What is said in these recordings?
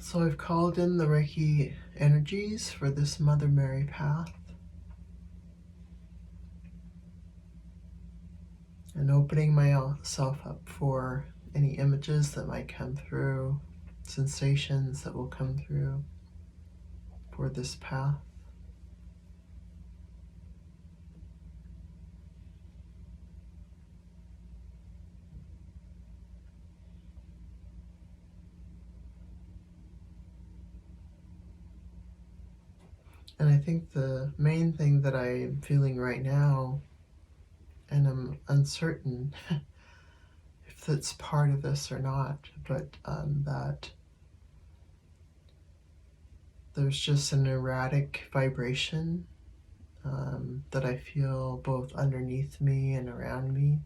So I've called in the Reiki energies for this Mother Mary path and opening myself up for any images that might come through, sensations that will come through for this path. And I think the main thing that I'm feeling right now, and I'm uncertain if that's part of this or not, but that there's just an erratic vibration that I feel both underneath me and around me.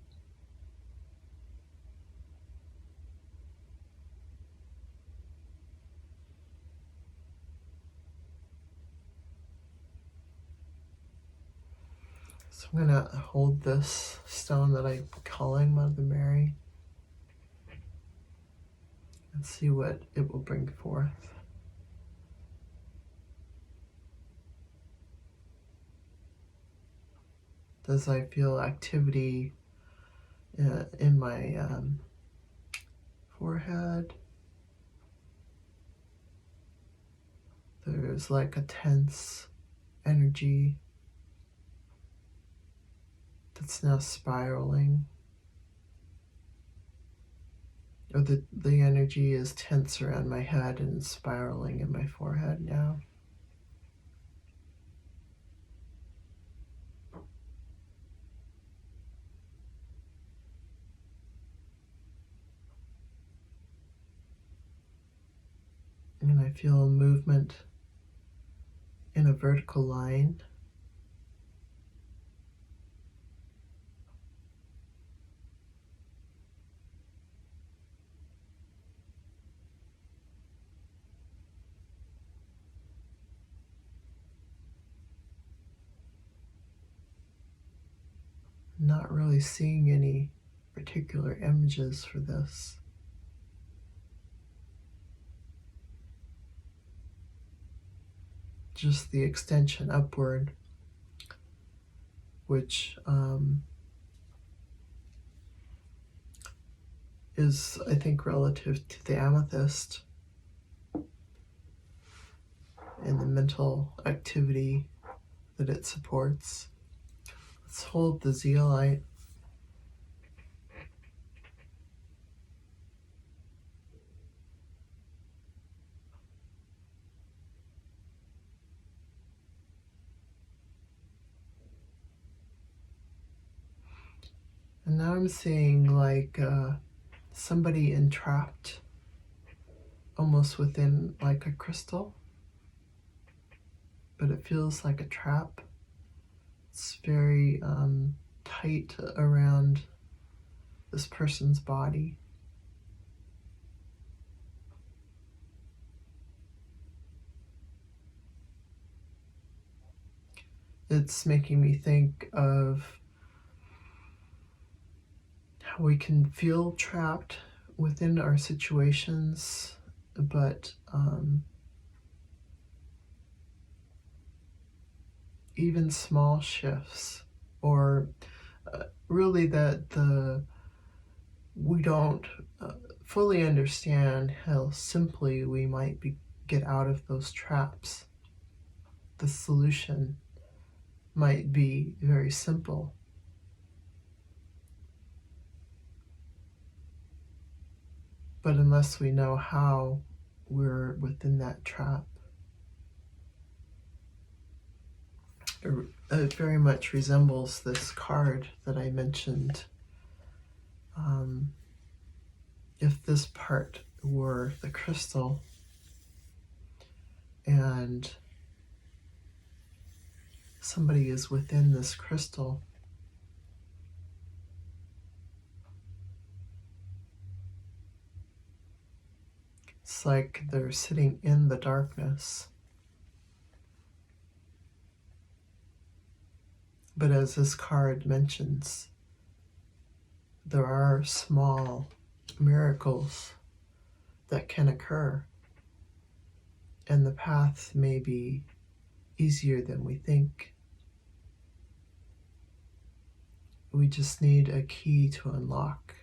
So I'm going to hold this stone that I'm calling Mother Mary and see what it will bring forth. As I feel activity in my forehead, there's like a tense energy that's now spiraling. Or the energy is tense around my head and spiraling in my forehead now. And I feel movement in a vertical line. Not really seeing any particular images for this. Just the extension upward, which is, I think, relative to the amethyst and the mental activity that it supports. Let's hold the zeolite. And now I'm seeing like somebody entrapped almost within like a crystal, but it feels like a trap. It's very tight around this person's body. It's making me think of how we can feel trapped within our situations, but even small shifts, or really that we don't fully understand how simply we might get out of those traps. The solution might be very simple. But unless we know how, we're within that trap. It very much resembles this card that I mentioned. If this part were the crystal and somebody is within this crystal, it's like they're sitting in the darkness. But as this card mentions, there are small miracles that can occur And the path may be easier than we think. We just need a key to unlock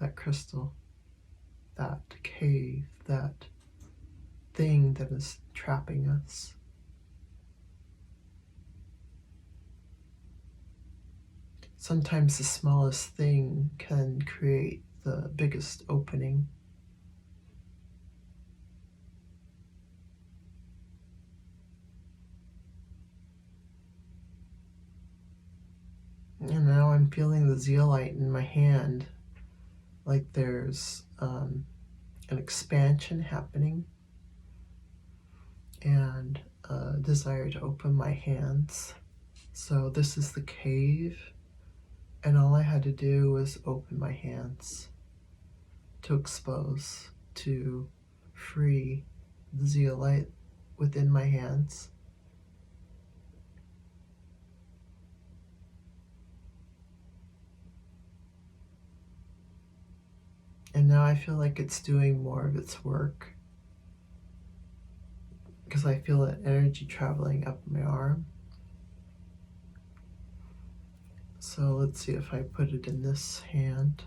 that crystal, that cave, that thing that is trapping us. Sometimes the smallest thing can create the biggest opening. And now I'm feeling the zeolite in my hand, like there's an expansion happening and a desire to open my hands. So this is the cave, and all I had to do was open my hands to expose, to free the zeolite within my hands. And now I feel like it's doing more of its work because I feel that energy traveling up my arm. So let's see if I put it in this hand.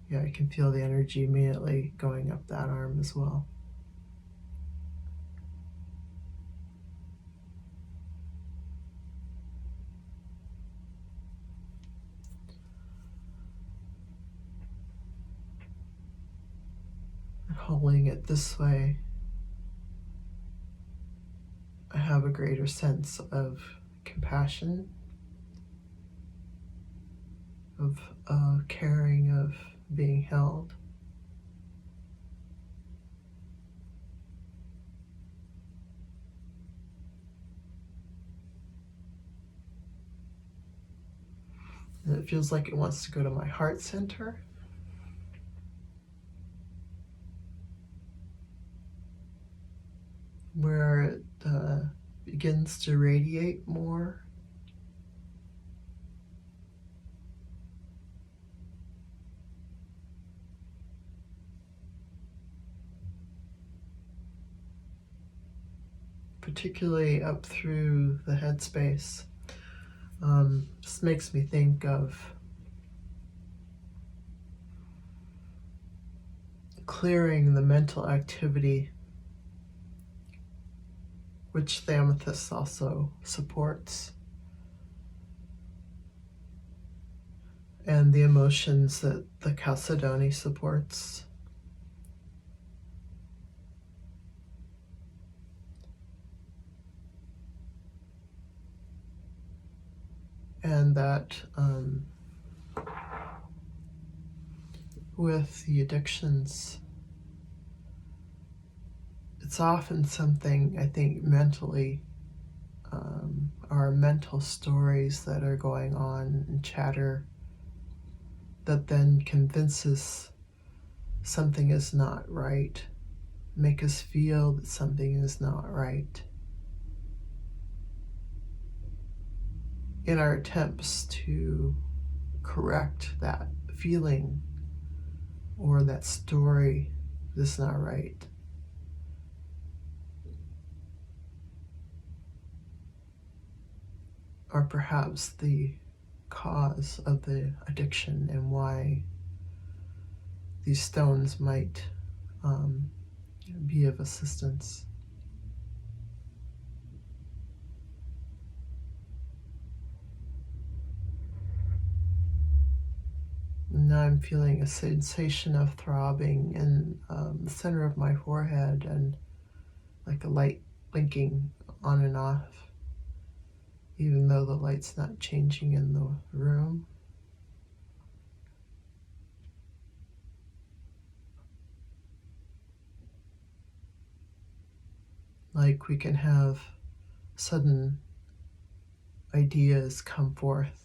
Yeah, I can feel the energy immediately going up that arm as well. And holding it this way, I have a greater sense of compassion, of caring, of being held. And it feels like it wants to go to my heart center. Where it begins to radiate more. Particularly up through the headspace. This makes me think of clearing the mental activity, which the amethyst also supports, and the emotions that the chalcedony supports. And that with the addictions, it's often something, I think, mentally, our mental stories that are going on and chatter that then convinces something is not right, make us feel that something is not right. In our attempts to correct that feeling or that story that's not right. Or perhaps the cause of the addiction and why these stones might be of assistance. Now I'm feeling a sensation of throbbing in the center of my forehead and like a light blinking on and off, even though the light's not changing in the room. Like we can have sudden ideas come forth,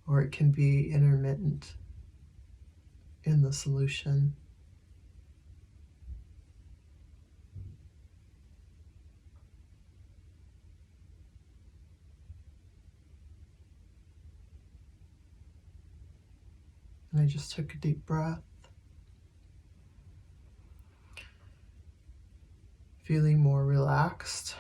or it can be intermittent in the solution. And I just took a deep breath. feeling more relaxed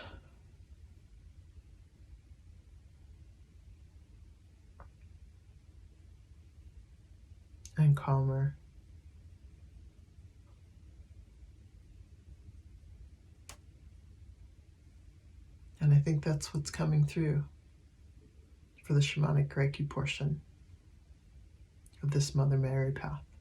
and calmer. And I think that's what's coming through for the Shamanic Reiki portion of this Mother Mary path.